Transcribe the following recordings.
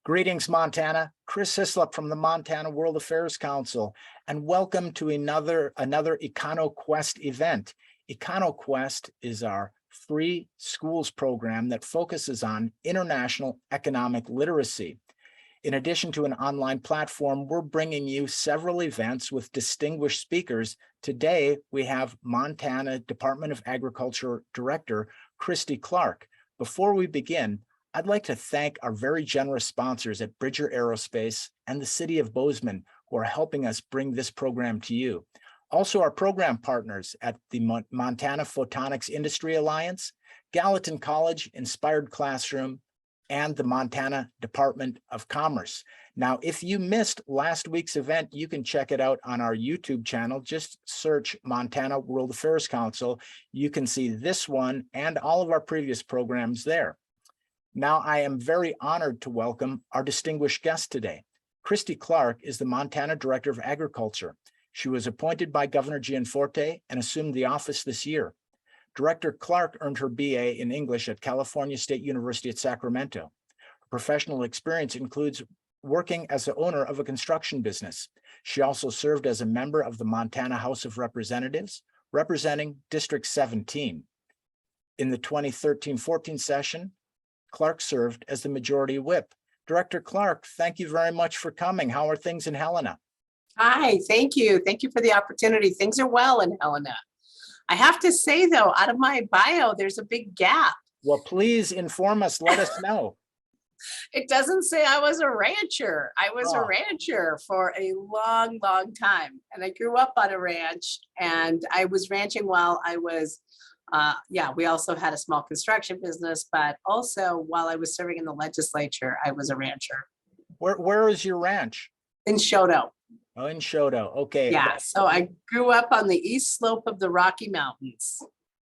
Greetings, Montana. Chris Hislop from the Montana World Affairs Council, and welcome to another EconoQuest event. EconoQuest is our free schools program that focuses on international economic literacy. In addition to an online platform, we're bringing you several events with distinguished speakers. Today, we have Montana Department of Agriculture Director, Christy Clark. Before we begin, I'd like to thank our very generous sponsors at Bridger Aerospace and the City of Bozeman who are helping us bring this program to you. Also, our program partners at the Montana Photonics Industry Alliance, Gallatin College Inspired Classroom, and the Montana Department of Commerce. Now, if you missed last week's event, you can check it out on our YouTube channel. Just search Montana World Affairs Council. You can see this one and all of our previous programs there. Now, I am very honored to welcome our distinguished guest today. Christy Clark is the Montana Director of Agriculture. She was appointed by Governor Gianforte and assumed the office this year. Director Clark earned her BA in English at California State University at Sacramento. Her professional experience includes working as the owner of a construction business. She also served as a member of the Montana House of Representatives, representing District 17. In the 2013-14 session, Clark served as the majority whip. Director Clark, thank you very much for coming. How are things in Helena? Hi, thank you. Thank you for the opportunity. Things are well in Helena. I have to say, though, out of my bio, there's a big gap. Well, please inform us. Let us know. It doesn't say I was a rancher. I was a rancher for a long, long time. And I grew up on a ranch, and I was ranching while I was we also had a small construction business, but also while I was serving in the legislature, I was a rancher. Where is your ranch? In Shoto. Oh, in Shoto. Okay. Yeah, so I grew up on the east slope of the Rocky Mountains.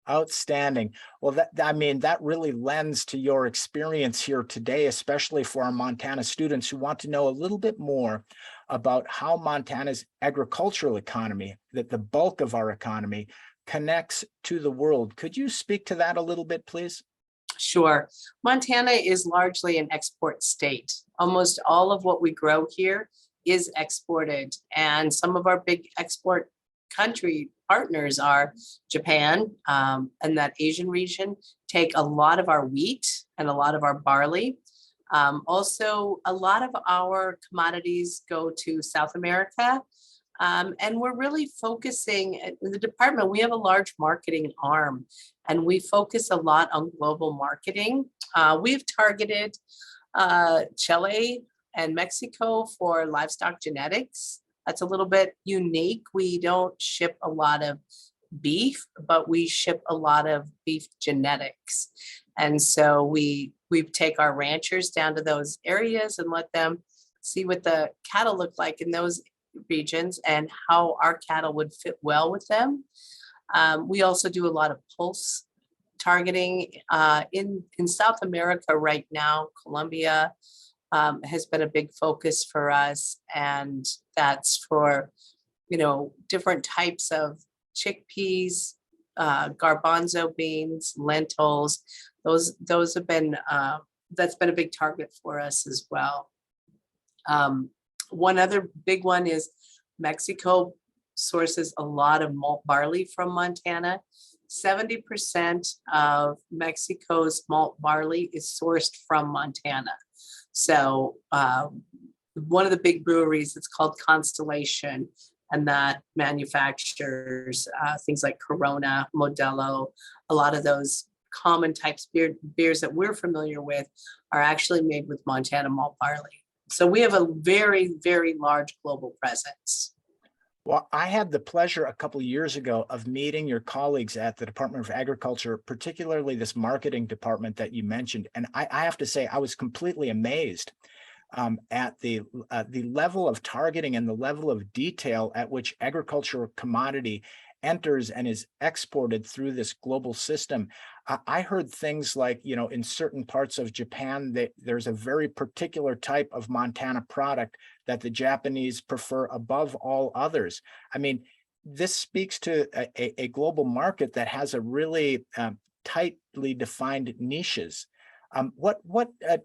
Outstanding. Well, that really lends to your experience here today, especially for our Montana students who want to know a little bit more about how Montana's agricultural economy, that the bulk of our economy, connects to the world. Could you speak to that a little bit, please? Sure. Montana is largely an export state. Almost all of what we grow here is exported. And some of our big export country partners are Japan and that Asian region take a lot of our wheat and a lot of our barley. Also, a lot of our commodities go to South America. And we're really focusing in the department. We have a large marketing arm, and we focus a lot on global marketing. We've targeted Chile and Mexico for livestock genetics. That's a little bit unique. We don't ship a lot of beef, but we ship a lot of beef genetics. And so we take our ranchers down to those areas and let them see what the cattle look like in those regions and how our cattle would fit well with them. We also do a lot of pulse targeting in South America right now. Colombia has been a big focus for us, and that's for different types of chickpeas, garbanzo beans, lentils. Those have been that's been a big target for us as well. One other big one is Mexico sources a lot of malt barley from Montana. 70% of Mexico's malt barley is sourced from Montana. So one of the big breweries, it's called Constellation, and that manufactures things like Corona, Modelo. A lot of those common types beers that we're familiar with are actually made with Montana malt barley. So we have a very, very large global presence. Well, I had the pleasure a couple of years ago of meeting your colleagues at the Department of Agriculture, particularly this marketing department that you mentioned. And I have to say, I was completely amazed at the level of targeting and the level of detail at which agricultural commodity enters and is exported through this global system. I heard things like, in certain parts of Japan, there's a very particular type of Montana product that the Japanese prefer above all others. I mean, this speaks to a global market that has a really tightly defined niches.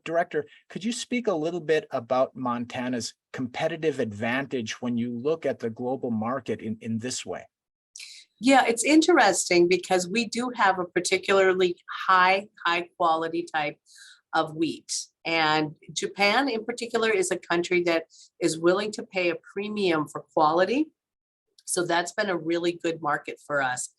Director, could you speak a little bit about Montana's competitive advantage when you look at the global market in this way? Yeah, it's interesting because we do have a particularly high quality type of wheat. And Japan in particular is a country that is willing to pay a premium for quality. So that's been a really good market for us.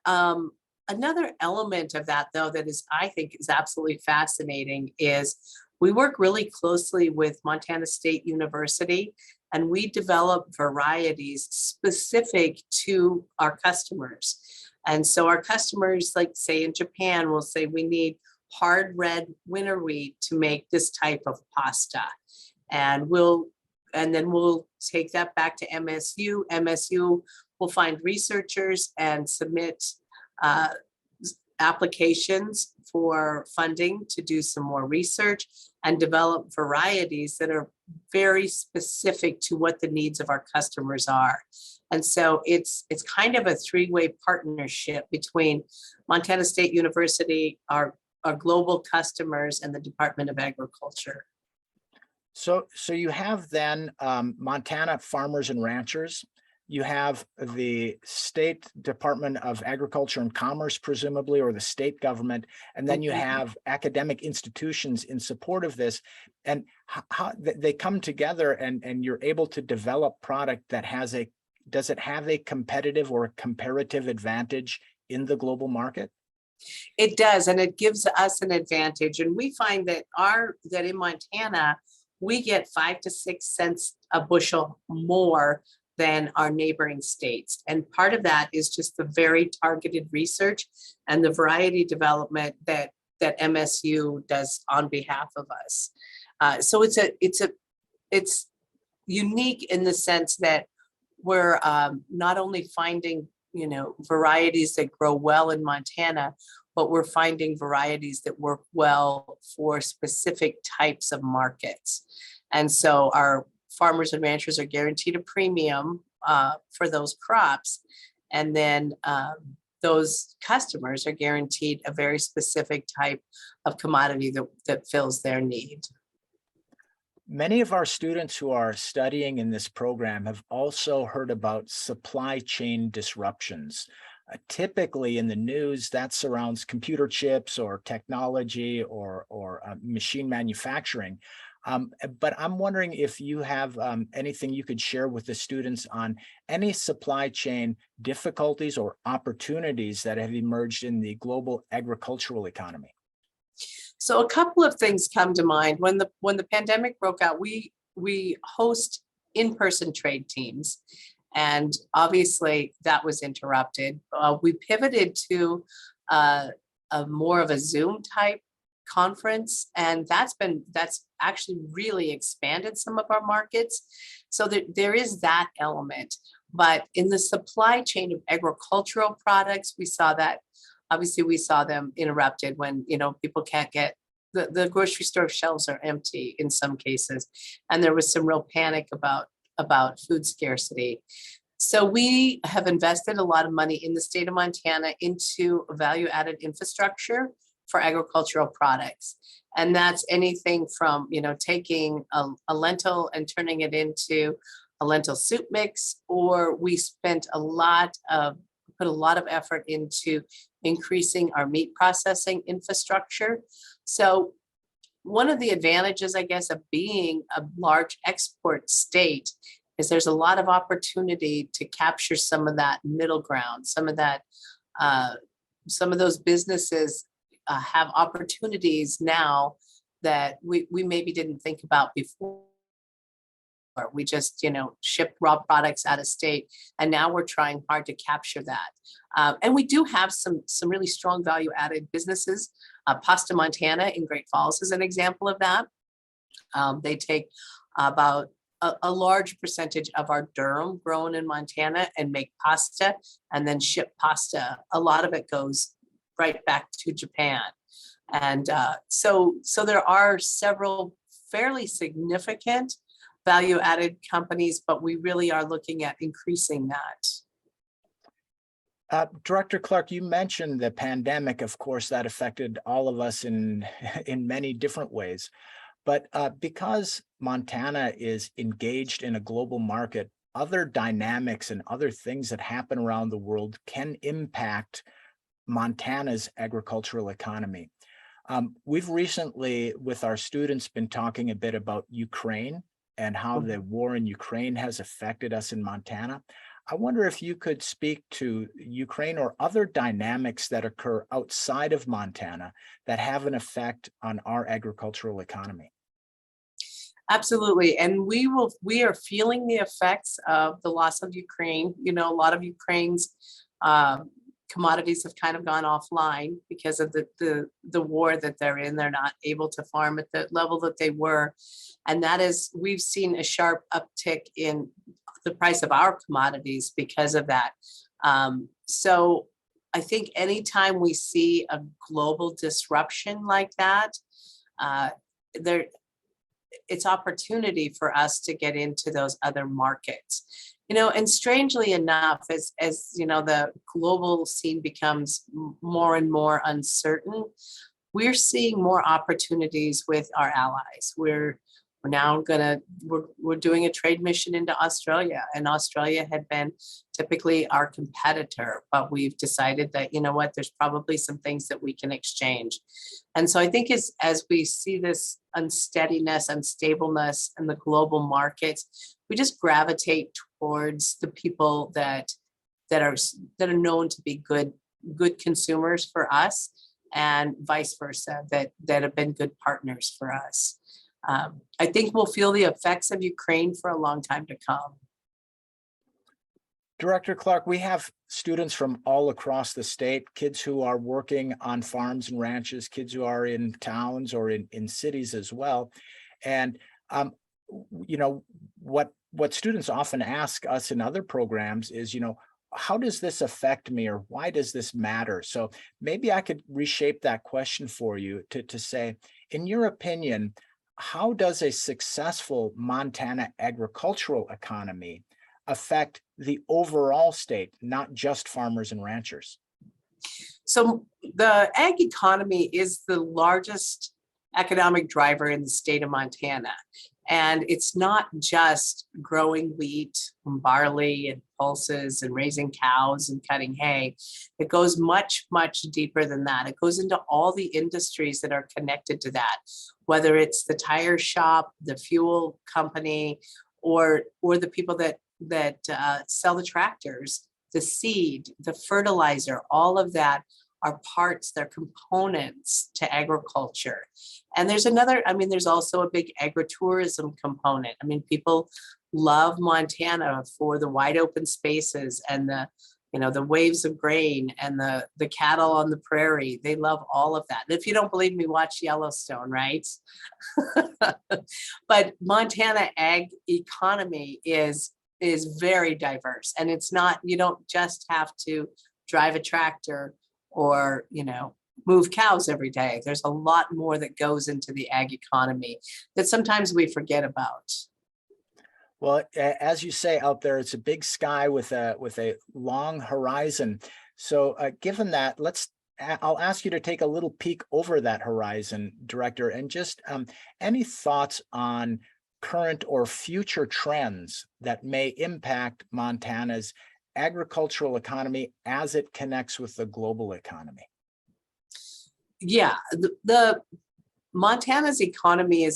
Another element of that, though, that I think is absolutely fascinating is we work really closely with Montana State University, and we develop varieties specific to our customers. And so our customers, like say in Japan, will say we need hard red winter wheat to make this type of pasta. And then we'll take that back to MSU. MSU will find researchers and submit applications for funding to do some more research and develop varieties that are very specific to what the needs of our customers are. And so it's kind of a three-way partnership between Montana State University, our global customers, and the Department of Agriculture. So you have then Montana Farmers and Ranchers. You have the State Department of Agriculture and Commerce, presumably, or the state government, and then you have academic institutions in support of this. And how they come together, and you're able to develop product that does it have a competitive or a comparative advantage in the global market? It does, and it gives us an advantage. And we find that in Montana, we get 5 to 6 cents a bushel more than our neighboring states. And part of that is just the very targeted research and the variety development that MSU does on behalf of us. So it's unique in the sense that we're not only finding varieties that grow well in Montana, but we're finding varieties that work well for specific types of markets. And so our farmers and ranchers are guaranteed a premium for those crops. And then those customers are guaranteed a very specific type of commodity that fills their need. Many of our students who are studying in this program have also heard about supply chain disruptions. Typically in the news, that surrounds computer chips or technology or machine manufacturing. But I'm wondering if you have anything you could share with the students on any supply chain difficulties or opportunities that have emerged in the global agricultural economy. So a couple of things come to mind. When the pandemic broke out, we host in-person trade teams, and obviously that was interrupted. We pivoted to a more of a Zoom type conference, and that's actually really expanded some of our markets. So there is that element. But in the supply chain of agricultural products, we saw that. Obviously, we saw them interrupted when people can't get the grocery store shelves are empty in some cases, and there was some real panic about food scarcity. So we have invested a lot of money in the state of Montana into value-added infrastructure for agricultural products, and that's anything from taking a lentil and turning it into a lentil soup mix, or we put a lot of effort into increasing our meat processing infrastructure. So one of the advantages, I guess, of being a large export state is there's a lot of opportunity to capture some of that middle ground, some of those businesses have opportunities now that we maybe didn't think about before. We just, ship raw products out of state, and now we're trying hard to capture that. And we do have some really strong value-added businesses. Pasta Montana in Great Falls is an example of that. They take about a large percentage of our durum grown in Montana and make pasta, and then ship pasta. A lot of it goes right back to Japan. And so there are several fairly significant value-added companies, but we really are looking at increasing that. Director Clark, you mentioned the pandemic. Of course, that affected all of us in in many different ways. But because Montana is engaged in a global market, other dynamics and other things that happen around the world can impact Montana's agricultural economy. We've recently, with our students, been talking a bit about Ukraine and how the war in Ukraine has affected us in Montana. I wonder if you could speak to Ukraine or other dynamics that occur outside of Montana that have an effect on our agricultural economy. Absolutely. And we are feeling the effects of the loss of Ukraine. You know, a lot of Ukraine's um, commodities have kind of gone offline because of the war that they're in. They're not able to farm at the level that they were. And that is, we've seen a sharp uptick in the price of our commodities because of that. So I think anytime we see a global disruption like that, there it's opportunity for us to get into those other markets. You know, and strangely enough, as you know, the global scene becomes more and more uncertain, we're seeing more opportunities with our allies. We're now we're doing a trade mission into Australia, and Australia had been typically our competitor, but we've decided that, you know what, there's probably some things that we can exchange. And so I think as we see this unsteadiness, unstableness in the global markets, we just gravitate towards the people that are known to be good consumers for us, and vice versa, that have been good partners for us. I think we'll feel the effects of Ukraine for a long time to come. Director Clark, we have students from all across the state, kids who are working on farms and ranches, kids who are in towns or in cities as well. And you know, what students often ask us in other programs is, you know, how does this affect me, or why does this matter? So maybe I could reshape that question for you to say, in your opinion, how does a successful Montana agricultural economy affect the overall state, not just farmers and ranchers? So the ag economy is the largest economic driver in the state of Montana. And it's not just growing wheat and barley and pulses and raising cows and cutting hay. It goes much, much deeper than that. It goes into all the industries that are connected to that, whether it's the tire shop, the fuel company, or the people that sell the tractors, the seed, the fertilizer, all of that are parts, they're components to agriculture. And there's also a big agritourism component. I mean, people love Montana for the wide open spaces and the waves of grain and the cattle on the prairie. They love all of that. And if you don't believe me, watch Yellowstone, right? But Montana ag economy is very diverse, and it's not, you don't just have to drive a tractor or, you know, move cows every day. There's a lot more that goes into the ag economy that sometimes we forget about. Well, as you say out there, it's a big sky with a long horizon. So given that, I'll ask you to take a little peek over that horizon, Director, and just any thoughts on current or future trends that may impact Montana's agricultural economy as it connects with the global economy? Yeah, the Montana's economy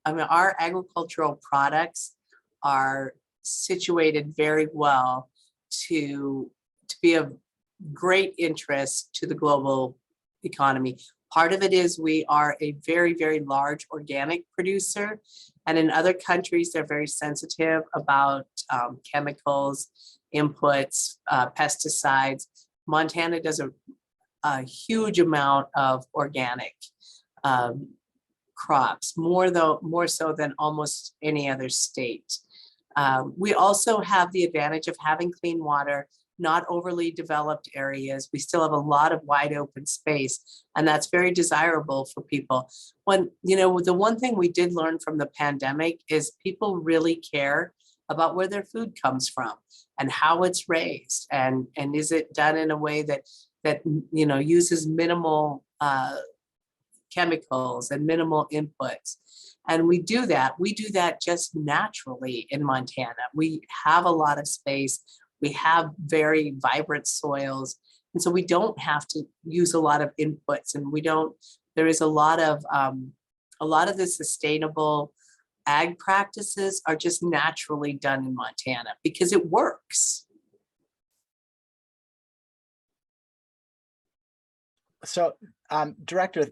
our agricultural products are situated very well to be of great interest to the global economy. Part of it is we are a very, very large organic producer. And in other countries, they're very sensitive about chemicals, inputs, pesticides. Montana does a huge amount of organic crops, more so than almost any other state. We also have the advantage of having clean water, not overly developed areas. We still have a lot of wide open space, and that's very desirable for people. The one thing we did learn from the pandemic is people really care about where their food comes from and how it's raised, and is it done in a way that uses minimal chemicals and minimal inputs. And we do that just naturally in Montana. We have a lot of space. We have very vibrant soils. And so we don't have to use a lot of inputs, and there is a lot of the sustainable ag practices are just naturally done in Montana because it works. So, Director,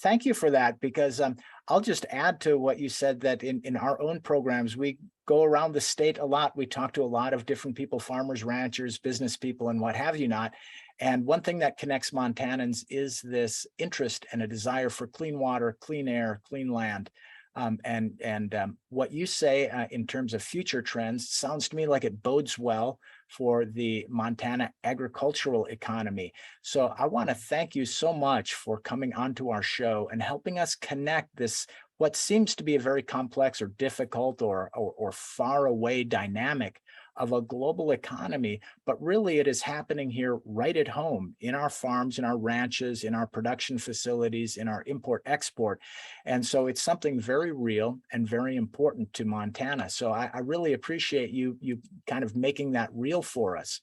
thank you for that, because I'll just add to what you said, that in our own programs, we go around the state a lot. We talk to a lot of different people, farmers, ranchers, business people, and what have you not. And one thing that connects Montanans is this interest and a desire for clean water, clean air, clean land. What you say in terms of future trends sounds to me like it bodes well for the Montana agricultural economy. So I want to thank you so much for coming onto our show and helping us connect this, what seems to be a very complex or difficult or far away dynamic of a global economy, but really it is happening here right at home, in our farms, in our ranches, in our production facilities, in our import export. And so it's something very real and very important to Montana. So I really appreciate you kind of making that real for us.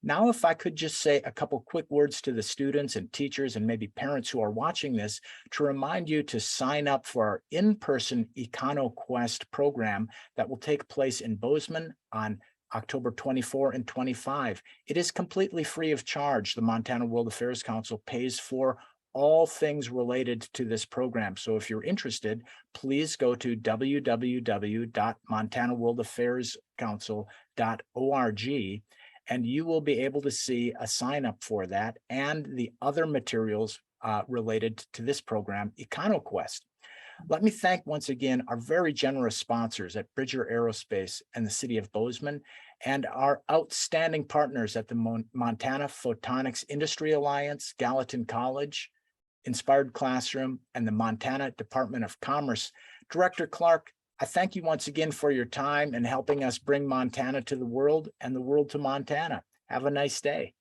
Now, if I could just say a couple quick words to the students and teachers and maybe parents who are watching this, to remind you to sign up for our in-person EconoQuest program that will take place in Bozeman on October 24 and 25. It is completely free of charge. The Montana World Affairs Council pays for all things related to this program. So if you're interested, please go to www.montanaworldaffairscouncil.org, and you will be able to see a sign up for that and the other materials related to this program, EconoQuest. Let me thank once again our very generous sponsors at Bridger Aerospace and the City of Bozeman, and our outstanding partners at the Montana Photonics Industry Alliance, Gallatin College, Inspired Classroom, and the Montana Department of Commerce. Director Clark, I thank you once again for your time and helping us bring Montana to the world and the world to Montana. Have a nice day.